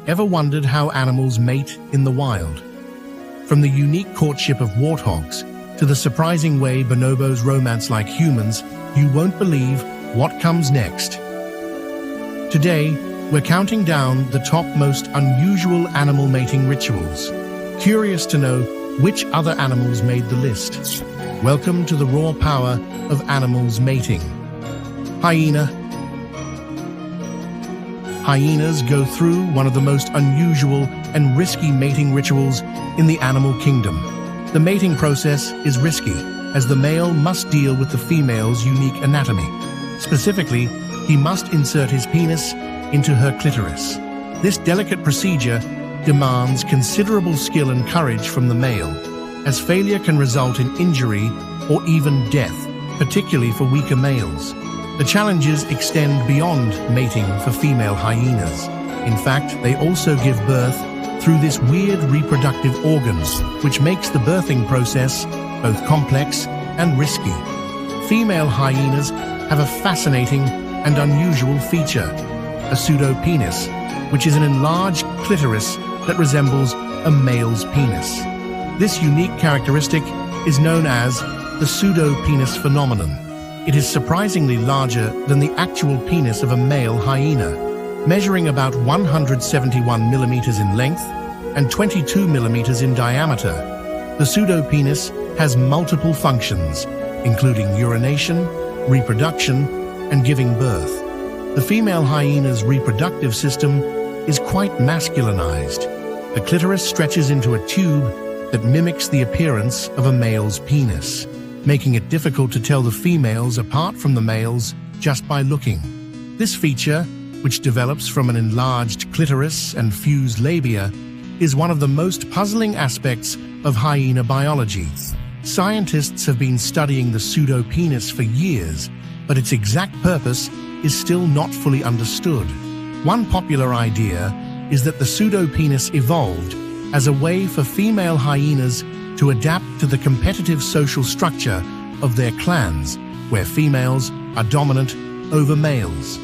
Ever wondered how animals mate in the wild? From the unique courtship of warthogs to the surprising way bonobos romance like humans, you won't believe what comes next. Today, we're counting down the top most unusual animal mating rituals. Curious to know which other animals made the list? Welcome to the raw power of animals mating. Hyena. Hyenas go through one of the most unusual and risky mating rituals in the animal kingdom. The mating process is risky, as the male must deal with the female's unique anatomy. Specifically, he must insert his penis into her clitoris. This delicate procedure demands considerable skill and courage from the male, as failure can result in injury or even death, particularly for weaker males. The challenges extend beyond mating for female hyenas. In fact, they also give birth through this weird reproductive organ, which makes the birthing process both complex and risky. Female hyenas have a fascinating and unusual feature, a pseudopenis, which is an enlarged clitoris that resembles a male's penis. This unique characteristic is known as the pseudopenis phenomenon. It is surprisingly larger than the actual penis of a male hyena, measuring about 171 millimeters in length and 22 millimeters in diameter. The pseudopenis has multiple functions, including urination, reproduction, and giving birth. The female hyena's reproductive system is quite masculinized. The clitoris stretches into a tube that mimics the appearance of a male's penis, making it difficult to tell the females apart from the males just by looking. This feature, which develops from an enlarged clitoris and fused labia, is one of the most puzzling aspects of hyena biology. Scientists have been studying the pseudopenis for years, but its exact purpose is still not fully understood. One popular idea is that the pseudopenis evolved as a way for female hyenas to adapt to the competitive social structure of their clans, where females are dominant over males.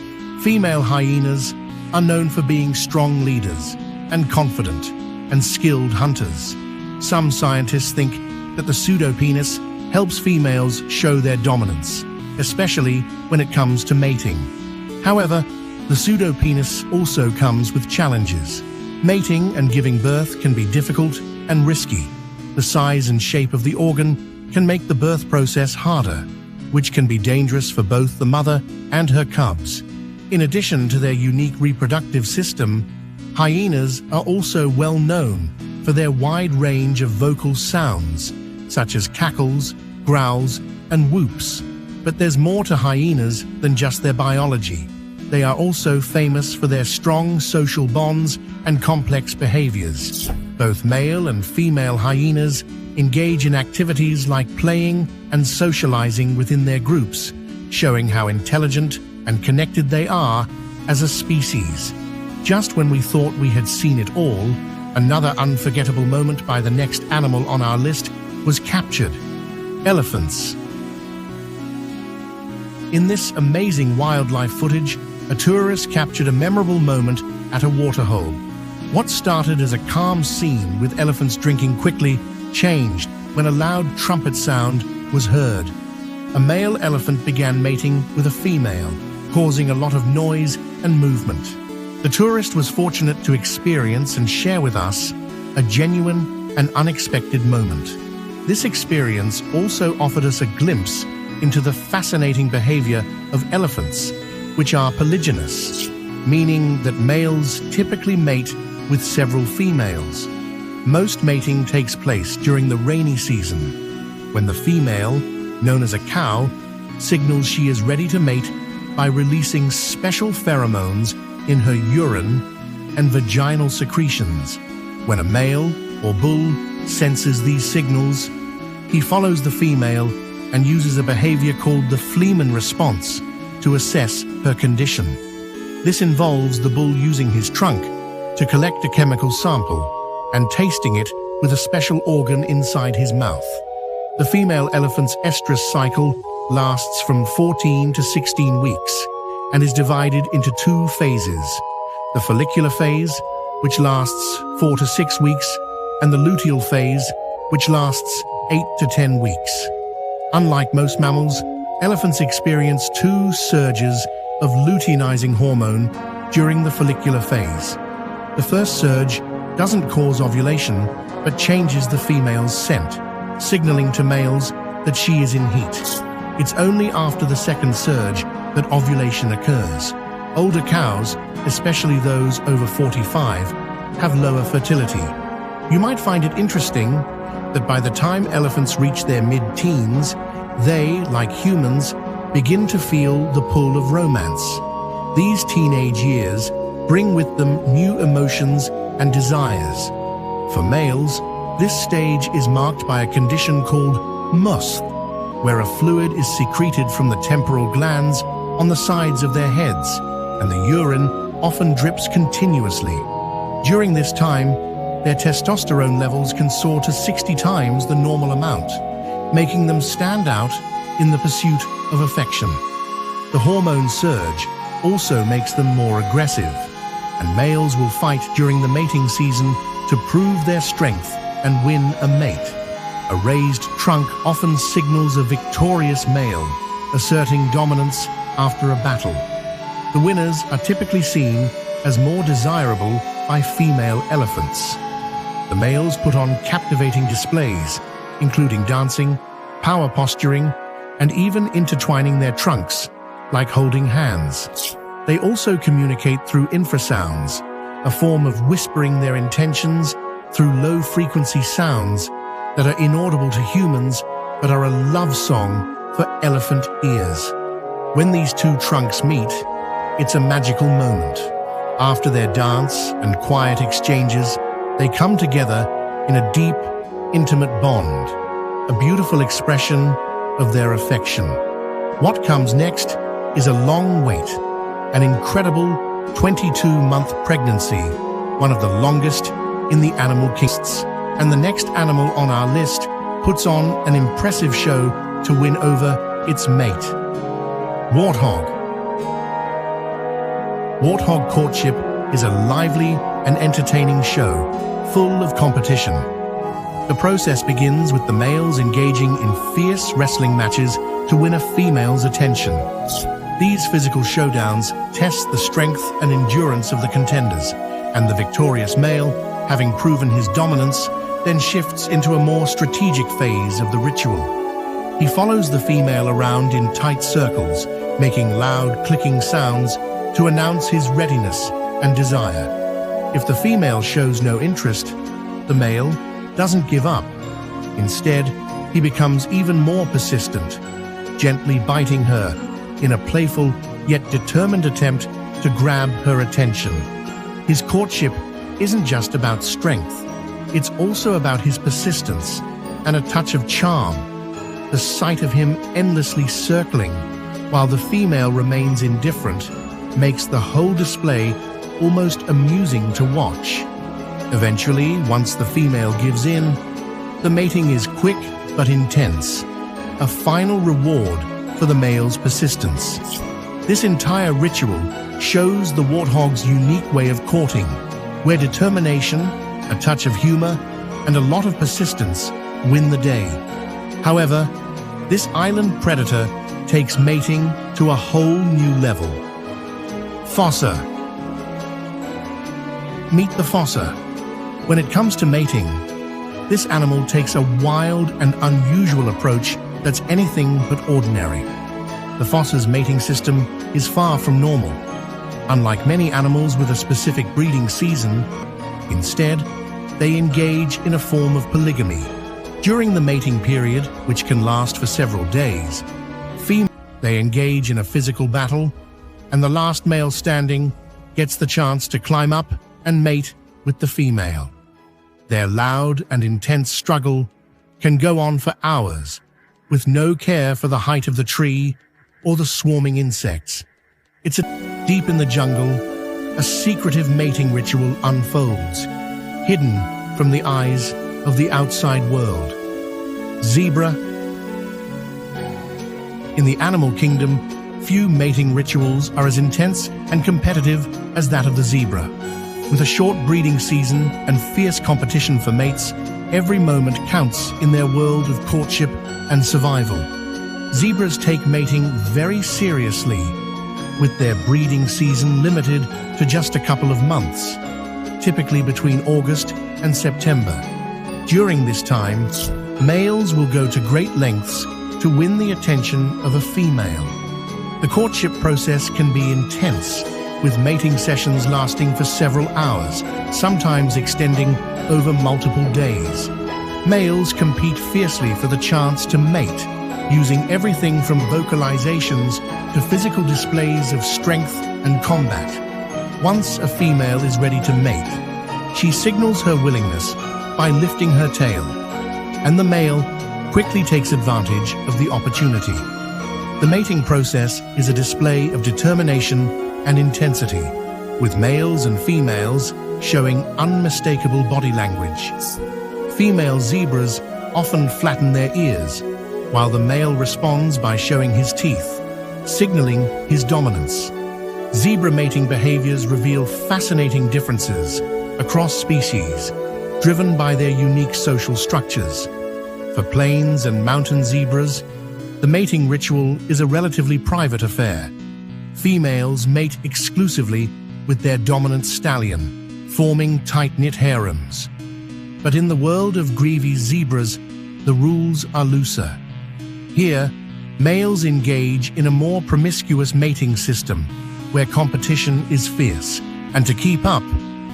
Female hyenas are known for being strong leaders and confident and skilled hunters. Some scientists think that the pseudopenis helps females show their dominance, especially when it comes to mating. However, the pseudopenis also comes with challenges. Mating and giving birth can be difficult and risky. The size and shape of the organ can make the birth process harder, which can be dangerous for both the mother and her cubs. In addition to their unique reproductive system, hyenas are also well known for their wide range of vocal sounds, such as cackles, growls, and whoops. But there's more to hyenas than just their biology. They are also famous for their strong social bonds and complex behaviors. Both male and female hyenas engage in activities like playing and socializing within their groups, showing how intelligent and connected they are as a species. Just when we thought we had seen it all, another unforgettable moment by the next animal on our list was captured: elephants. In this amazing wildlife footage, a tourist captured a memorable moment at a waterhole. What started as a calm scene with elephants drinking quickly changed when a loud trumpet sound was heard. A male elephant began mating with a female, causing a lot of noise and movement. The tourist was fortunate to experience and share with us a genuine and unexpected moment. This experience also offered us a glimpse into the fascinating behavior of elephants, which are polygynous, meaning that males typically mate with several females. Most mating takes place during the rainy season, when the female, known as a cow, signals she is ready to mate by releasing special pheromones in her urine and vaginal secretions. When a male or bull senses these signals, he follows the female and uses a behavior called the Fleeman response to assess her condition. This involves the bull using his trunk to collect a chemical sample and tasting it with a special organ inside his mouth. The female elephant's estrus cycle lasts from 14 to 16 weeks and is divided into two phases: the follicular phase, which lasts 4 to 6 weeks, and the luteal phase, which lasts 8 to 10 weeks. Unlike most mammals, elephants experience 2 surges of luteinizing hormone during the follicular phase. The first surge doesn't cause ovulation, but changes the female's scent, signaling to males that she is in heat. It's only after the second surge that ovulation occurs. Older cows, especially those over 45, have lower fertility. You might find it interesting that by the time elephants reach their mid-teens, they, like humans, begin to feel the pull of romance. These teenage years bring with them new emotions and desires. For males, this stage is marked by a condition called musth, where a fluid is secreted from the temporal glands on the sides of their heads, and the urine often drips continuously. During this time, their testosterone levels can soar to 60 times the normal amount, making them stand out in the pursuit of affection. The hormone surge also makes them more aggressive, and males will fight during the mating season to prove their strength and win a mate. A raised trunk often signals a victorious male, asserting dominance after a battle. The winners are typically seen as more desirable by female elephants. The males put on captivating displays, including dancing, power posturing, and even intertwining their trunks, like holding hands. They also communicate through infrasounds, a form of whispering their intentions through low-frequency sounds that are inaudible to humans but are a love song for elephant ears. When these 2 trunks meet, it's a magical moment. After their dance and quiet exchanges, they come together in a deep, intimate bond, a beautiful expression of their affection. What comes next is a long wait, an incredible 22-month pregnancy, one of the longest in the animal kingdom. And the next animal on our list puts on an impressive show to win over its mate. Warthog. Warthog courtship is a lively and entertaining show, full of competition. The process begins with the males engaging in fierce wrestling matches to win a female's attention. These physical showdowns test the strength and endurance of the contenders, and the victorious male, having proven his dominance, then shifts into a more strategic phase of the ritual. He follows the female around in tight circles, making loud clicking sounds to announce his readiness and desire. If the female shows no interest, the male doesn't give up. Instead, he becomes even more persistent, gently biting her in a playful yet determined attempt to grab her attention. His courtship isn't just about strength, it's also about his persistence and a touch of charm. The sight of him endlessly circling while the female remains indifferent makes the whole display almost amusing to watch. Eventually, once the female gives in, the mating is quick but intense, a final reward for the male's persistence. This entire ritual shows the warthog's unique way of courting, where determination, a touch of humor, and a lot of persistence win the day. However, this island predator takes mating to a whole new level. Fossa. Meet the fossa. When it comes to mating, this animal takes a wild and unusual approach that's anything but ordinary. The fossa's mating system is far from normal. Unlike many animals with a specific breeding season, instead, they engage in a form of polygamy. During the mating period, which can last for several days, they engage in a physical battle, and the last male standing gets the chance to climb up and mate with the female. Their loud and intense struggle can go on for hours, with no care for the height of the tree or the swarming insects. It's deep in the jungle, a secretive mating ritual unfolds, hidden from the eyes of the outside world. Zebra. In the animal kingdom, few mating rituals are as intense and competitive as that of the zebra. With a short breeding season and fierce competition for mates, every moment counts in their world of courtship and survival. Zebras take mating very seriously, with their breeding season limited to just a couple of months, typically between August and September. During this time, males will go to great lengths to win the attention of a female. The courtship process can be intense, with mating sessions lasting for several hours, sometimes extending over multiple days. Males compete fiercely for the chance to mate, using everything from vocalizations to physical displays of strength and combat. Once a female is ready to mate, she signals her willingness by lifting her tail, and the male quickly takes advantage of the opportunity. The mating process is a display of determination and intensity, with males and females showing unmistakable body language. Female zebras often flatten their ears, while the male responds by showing his teeth, signaling his dominance. Zebra mating behaviors reveal fascinating differences across species, driven by their unique social structures. For plains and mountain zebras, the mating ritual is a relatively private affair. Females mate exclusively with their dominant stallion, forming tight-knit harems. But in the world of grevy's zebras, the rules are looser. Here, males engage in a more promiscuous mating system, where competition is fierce, and to keep up,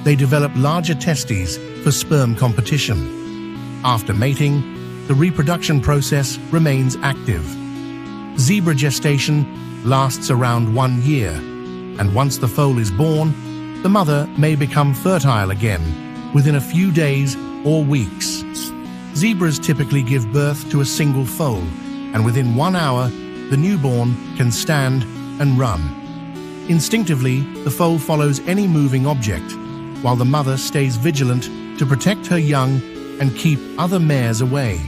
they develop larger testes for sperm competition. After mating, the reproduction process remains active. Zebra gestation lasts around 1 year, and once the foal is born, the mother may become fertile again within a few days or weeks. Zebras typically give birth to a single foal, and within 1 hour, the newborn can stand and run. Instinctively, the foal follows any moving object, while the mother stays vigilant to protect her young and keep other mares away.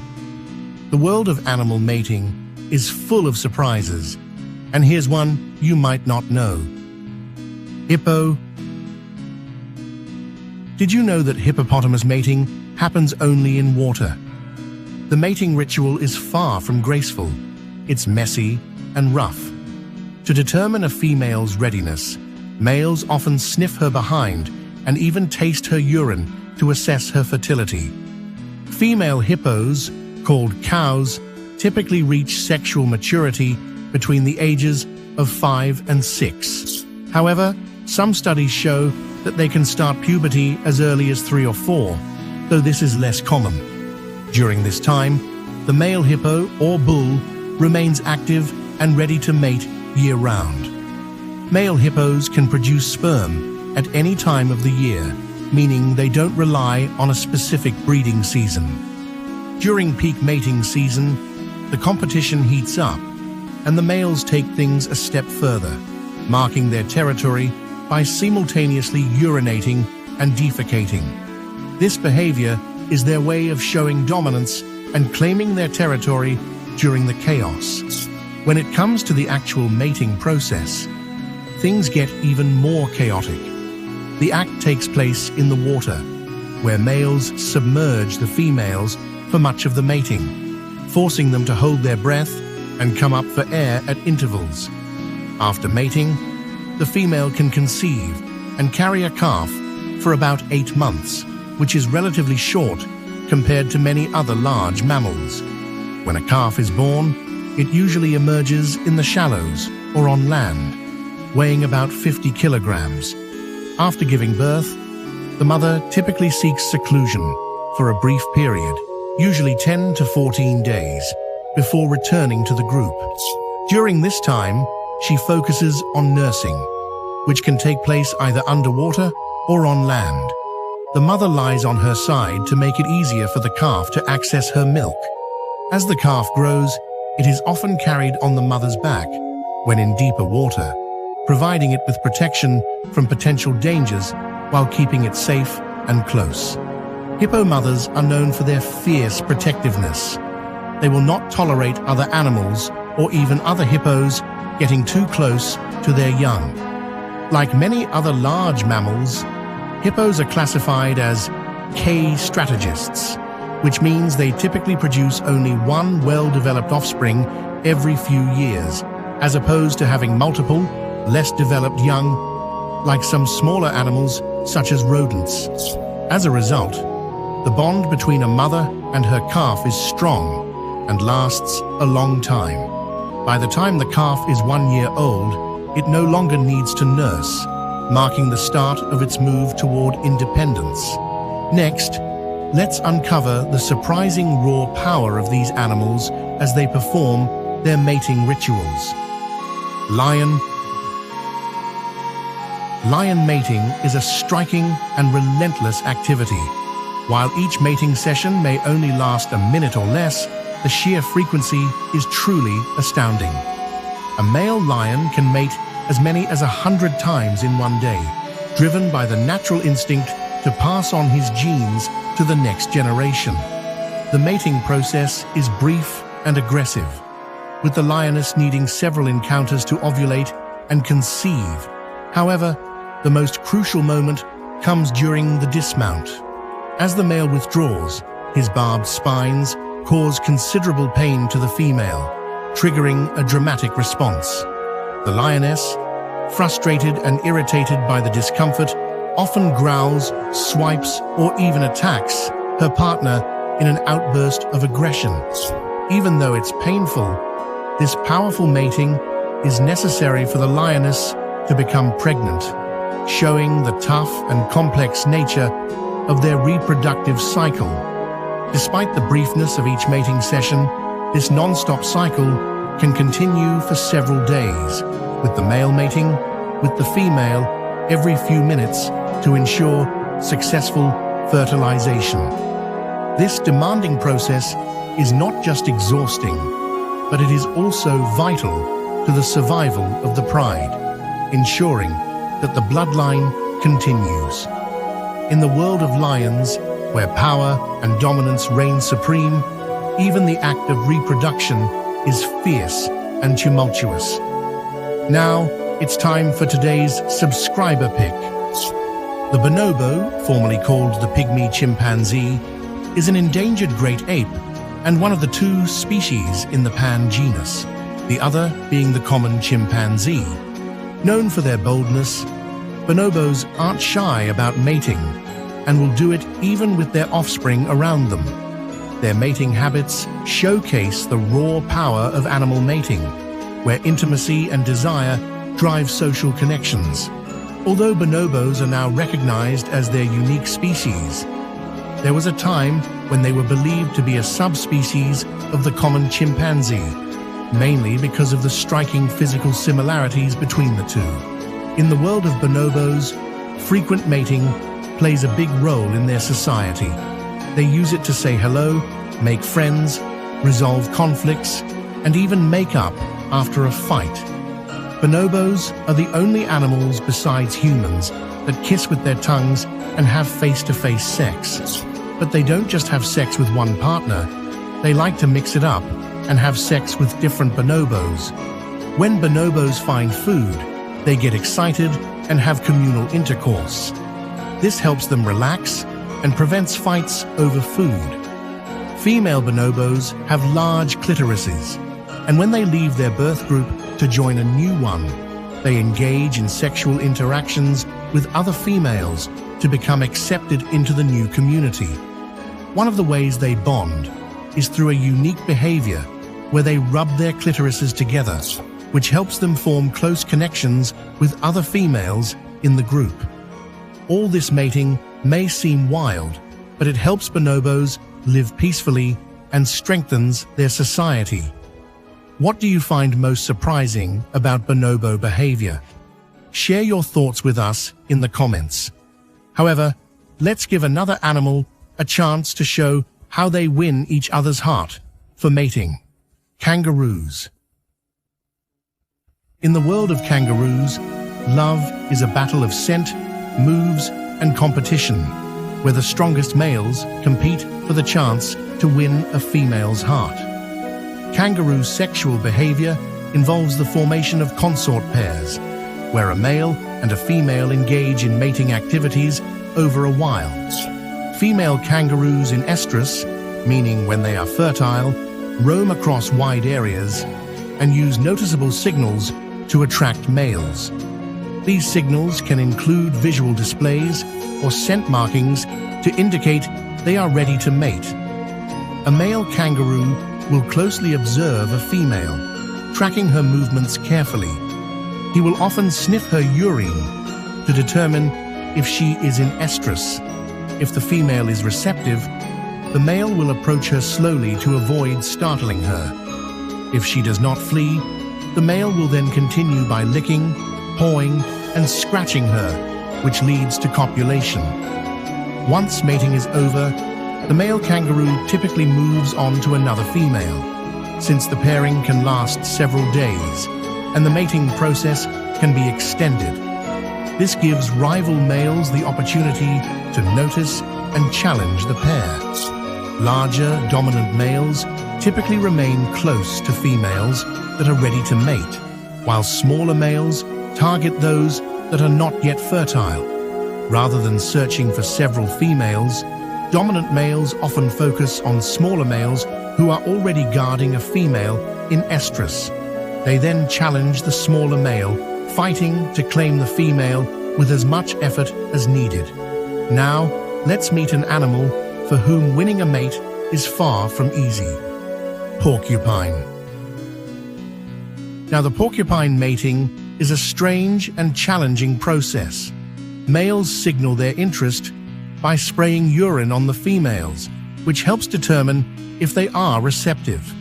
The world of animal mating is full of surprises, and here's one you might not know. Hippo. Did you know that hippopotamus mating happens only in water? The mating ritual is far from graceful. It's messy and rough. To determine a female's readiness, males often sniff her behind and even taste her urine to assess her fertility. Female hippos, called cows, typically reach sexual maturity between the ages of 5 and 6. However, some studies show that they can start puberty as early as 3 or 4, though this is less common. During this time, the male hippo or bull remains active and ready to mate year-round. Male hippos can produce sperm at any time of the year, meaning they don't rely on a specific breeding season. During peak mating season, the competition heats up, and the males take things a step further, marking their territory by simultaneously urinating and defecating. This behavior is their way of showing dominance and claiming their territory during the chaos. When it comes to the actual mating process, things get even more chaotic. The act takes place in the water, where males submerge the females for much of the mating, forcing them to hold their breath and come up for air at intervals. After mating, the female can conceive and carry a calf for about 8 months, which is relatively short compared to many other large mammals. When a calf is born, it usually emerges in the shallows or on land, weighing about 50 kilograms. After giving birth, the mother typically seeks seclusion for a brief period, usually 10 to 14 days, before returning to the group. During this time, she focuses on nursing, which can take place either underwater or on land. The mother lies on her side to make it easier for the calf to access her milk. As the calf grows, it is often carried on the mother's back when in deeper water, providing it with protection from potential dangers while keeping it safe and close. Hippo mothers are known for their fierce protectiveness. They will not tolerate other animals or even other hippos getting too close to their young. Like many other large mammals, Hippos are classified as K strategists, which means they typically produce only one well-developed offspring every few years, as opposed to having multiple, less developed young, like some smaller animals such as rodents. As a result, the bond between a mother and her calf is strong and lasts a long time. By the time the calf is 1 year old, it no longer needs to nurse, marking the start of its move toward independence. Next, let's uncover the surprising raw power of these animals as they perform their mating rituals. Lion mating is a striking and relentless activity. While each mating session may only last a minute or less, the sheer frequency is truly astounding. A male lion can mate as many as 100 times in one day, driven by the natural instinct to pass on his genes to the next generation. The mating process is brief and aggressive, with the lioness needing several encounters to ovulate and conceive. However, the most crucial moment comes during the dismount. As the male withdraws, his barbed spines cause considerable pain to the female, triggering a dramatic response. The lioness, frustrated and irritated by the discomfort, often growls, swipes, or even attacks her partner in an outburst of aggression. Even though it's painful, this powerful mating is necessary for the lioness to become pregnant, showing the tough and complex nature of their reproductive cycle. Despite the briefness of each mating session, this non-stop cycle can continue for several days, with the male mating with the female every few minutes to ensure successful fertilization. This demanding process is not just exhausting, but it is also vital to the survival of the pride, ensuring that the bloodline continues. In the world of lions, where power and dominance reign supreme, even the act of reproduction is fierce and tumultuous. Now, it's time for today's subscriber pick. The bonobo, formerly called the pygmy chimpanzee, is an endangered great ape and one of the two species in the pan genus, the other being the common chimpanzee. Known for their boldness, bonobos aren't shy about mating and will do it even with their offspring around them. Their mating habits showcase the raw power of animal mating, where intimacy and desire drive social connections. Although bonobos are now recognized as their unique species, there was a time when they were believed to be a subspecies of the common chimpanzee, mainly because of the striking physical similarities between the two. In the world of bonobos, frequent mating plays a big role in their society. They use it to say hello, make friends, resolve conflicts, and even make up after a fight. Bonobos are the only animals besides humans that kiss with their tongues and have face-to-face sex. But they don't just have sex with one partner, they like to mix it up and have sex with different bonobos. When bonobos find food, they get excited and have communal intercourse. This helps them relax and prevents fights over food. Female bonobos have large clitorises, and when they leave their birth group to join a new one, they engage in sexual interactions with other females to become accepted into the new community. One of the ways they bond is through a unique behavior where they rub their clitorises together, which helps them form close connections with other females in the group. All this mating may seem wild, but it helps bonobos live peacefully and strengthens their society. What do you find most surprising about bonobo behavior? Share your thoughts with us in the comments. However, let's give another animal a chance to show how they win each other's heart for mating. Kangaroos. In the world of kangaroos, love is a battle of scent, moves, and competition, where the strongest males compete for the chance to win a female's heart. Kangaroo sexual behavior involves the formation of consort pairs, where a male and a female engage in mating activities over a wild. Female kangaroos in estrus, meaning when they are fertile, roam across wide areas and use noticeable signals to attract males. These signals can include visual displays or scent markings to indicate they are ready to mate. A male kangaroo will closely observe a female, tracking her movements carefully. He will often sniff her urine to determine if she is in estrus. If the female is receptive, the male will approach her slowly to avoid startling her. If she does not flee, the male will then continue by licking, pawing, and scratching her, which leads to copulation. Once mating is over, the male kangaroo typically moves on to another female, since the pairing can last several days, and the mating process can be extended. This gives rival males the opportunity to notice and challenge the pair. Larger, dominant males typically remain close to females that are ready to mate, while smaller males target those that are not yet fertile. Rather than searching for several females, dominant males often focus on smaller males who are already guarding a female in estrus. They then challenge the smaller male, fighting to claim the female with as much effort as needed. Now, let's meet an animal for whom winning a mate is far from easy. Porcupine. Now, the porcupine mating is a strange and challenging process. Males signal their interest by spraying urine on the females, which helps determine if they are receptive.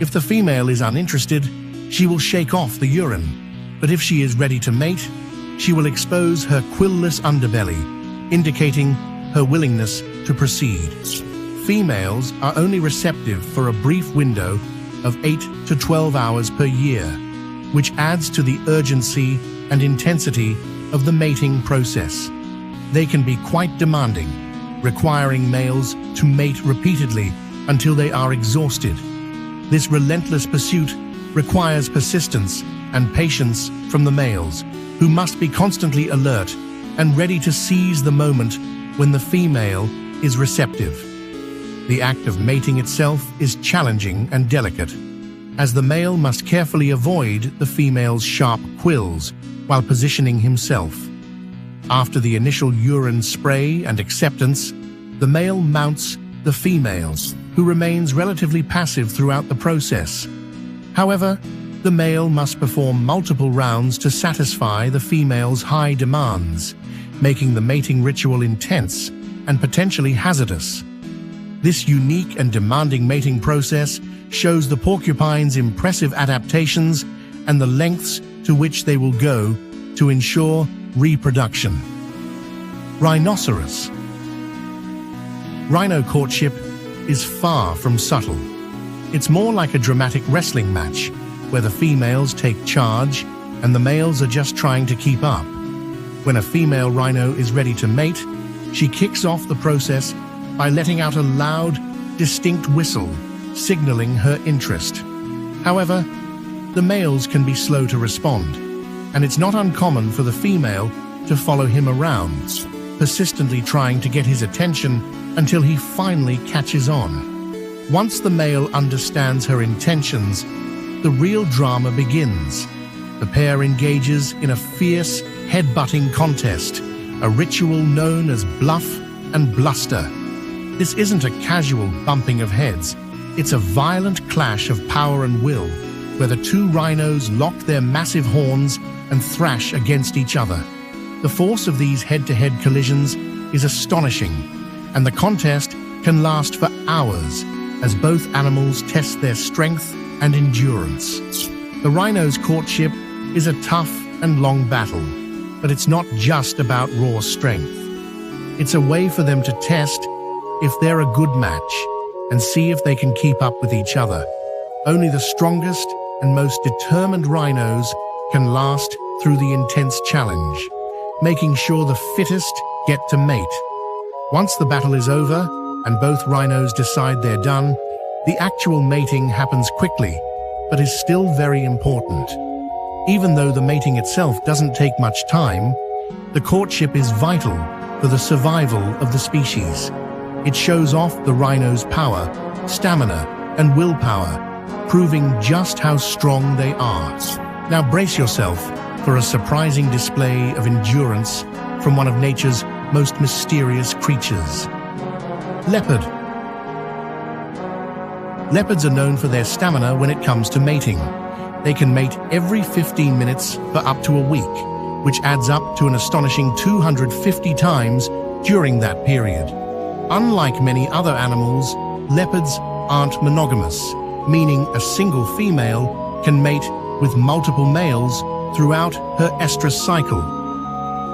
If the female is uninterested, she will shake off the urine, but if she is ready to mate, she will expose her quillless underbelly, indicating her willingness to proceed. Females are only receptive for a brief window of 8 to 12 hours per year, which adds to the urgency and intensity of the mating process. They can be quite demanding, requiring males to mate repeatedly until they are exhausted. This relentless pursuit requires persistence and patience from the males, who must be constantly alert and ready to seize the moment when the female is receptive. The act of mating itself is challenging and delicate, as the male must carefully avoid the female's sharp quills while positioning himself. After the initial urine spray and acceptance, the male mounts the female, who remains relatively passive throughout the process. However, the male must perform multiple rounds to satisfy the female's high demands, making the mating ritual intense and potentially hazardous. This unique and demanding mating process shows the porcupine's impressive adaptations and the lengths to which they will go to ensure reproduction. Rhinoceros. Rhino courtship is far from subtle. It's more like a dramatic wrestling match, where the females take charge and the males are just trying to keep up. When a female rhino is ready to mate, she kicks off the process by letting out a loud, distinct whistle, signaling her interest. However, the males can be slow to respond, and it's not uncommon for the female to follow him around, persistently trying to get his attention until he finally catches on. Once the male understands her intentions, the real drama begins. The pair engages in a fierce, head-butting contest, a ritual known as bluff and bluster. This isn't a casual bumping of heads. It's a violent clash of power and will, where the two rhinos lock their massive horns and thrash against each other. The force of these head-to-head collisions is astonishing, and the contest can last for hours as both animals test their strength and endurance. The rhino's courtship is a tough and long battle, but it's not just about raw strength. It's a way for them to test if they're a good match and see if they can keep up with each other. Only the strongest and most determined rhinos can last through the intense challenge, making sure the fittest get to mate. Once the battle is over and both rhinos decide they're done, the actual mating happens quickly, but is still very important. Even though the mating itself doesn't take much time, the courtship is vital for the survival of the species. It shows off the rhino's power, stamina, and willpower, proving just how strong they are. Now brace yourself for a surprising display of endurance from one of nature's most mysterious creatures. Leopard. Leopards are known for their stamina when it comes to mating. They can mate every 15 minutes for up to a week, which adds up to an astonishing 250 times during that period. Unlike many other animals, leopards aren't monogamous, meaning a single female can mate with multiple males throughout her estrus cycle.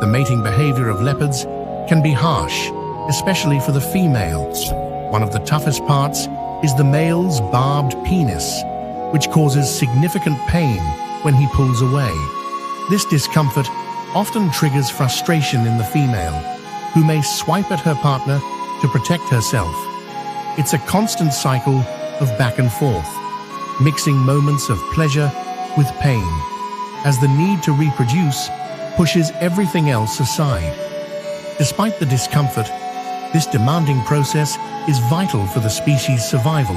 The mating behavior of leopards can be harsh, especially for the females. One of the toughest parts is the male's barbed penis, which causes significant pain when he pulls away. This discomfort often triggers frustration in the female, who may swipe at her partner to protect herself. It's a constant cycle of back and forth, mixing moments of pleasure with pain, as the need to reproduce pushes everything else aside. Despite the discomfort, this demanding process is vital for the species' survival,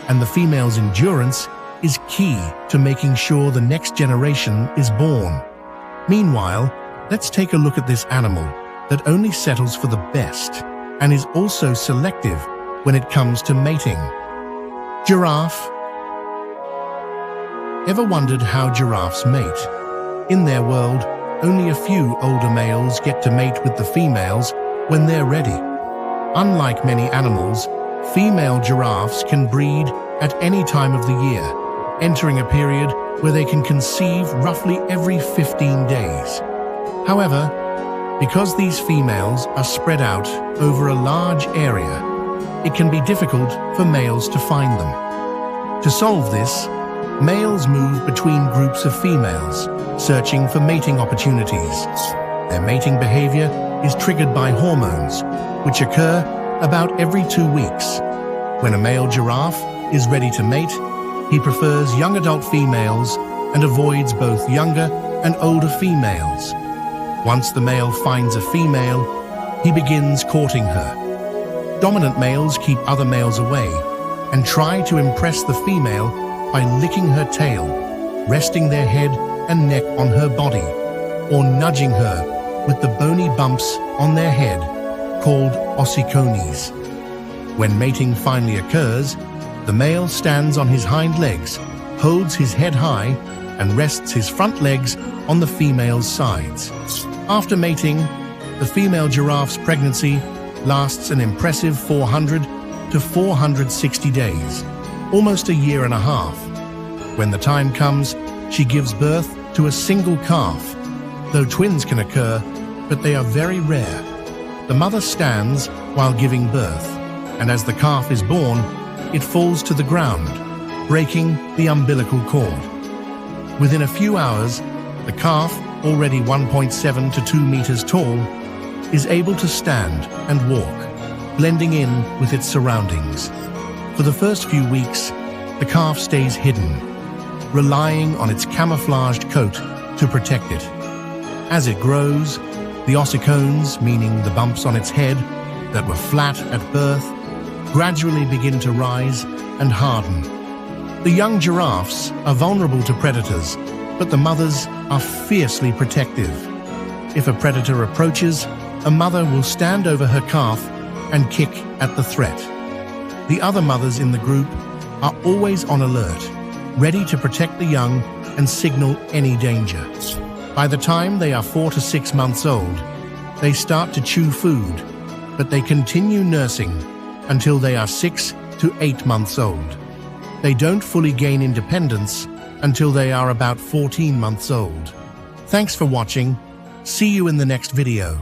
and the female's endurance is key to making sure the next generation is born. Meanwhile, let's take a look at this animal that only settles for the best and is also selective when it comes to mating. Giraffe. Ever wondered how giraffes mate? In their world, only a few older males get to mate with the females when they're ready. Unlike many animals, female giraffes can breed at any time of the year, entering a period where they can conceive roughly every 15 days. However, because these females are spread out over a large area, it can be difficult for males to find them. To solve this, males move between groups of females, searching for mating opportunities. Their mating behavior is triggered by hormones, which occur about every 2 weeks. When a male giraffe is ready to mate, he prefers young adult females and avoids both younger and older females. Once the male finds a female, he begins courting her. Dominant males keep other males away and try to impress the female by licking her tail, resting their head and neck on her body, or nudging her with the bony bumps on their head, called ossicones. When mating finally occurs, the male stands on his hind legs, holds his head high, and rests his front legs on the female's sides. After mating, the female giraffe's pregnancy lasts an impressive 400 to 460 days, almost a year and a half. When the time comes, she gives birth to a single calf, though twins can occur, but they are very rare. The mother stands while giving birth, and as the calf is born, it falls to the ground, breaking the umbilical cord. Within a few hours, the calf, already 1.7 to 2 meters tall, is able to stand and walk, blending in with its surroundings. For the first few weeks, the calf stays hidden, relying on its camouflaged coat to protect it. As it grows, the ossicones, meaning the bumps on its head that were flat at birth, gradually begin to rise and harden. The young giraffes are vulnerable to predators, but the mothers are fiercely protective. If a predator approaches, a mother will stand over her calf and kick at the threat. The other mothers in the group are always on alert, ready to protect the young and signal any danger. By the time they are 4 to 6 months old, they start to chew food, but they continue nursing until they are 6 to 8 months old. They don't fully gain independence until they are about 14 months old. Thanks for watching. See you in the next video.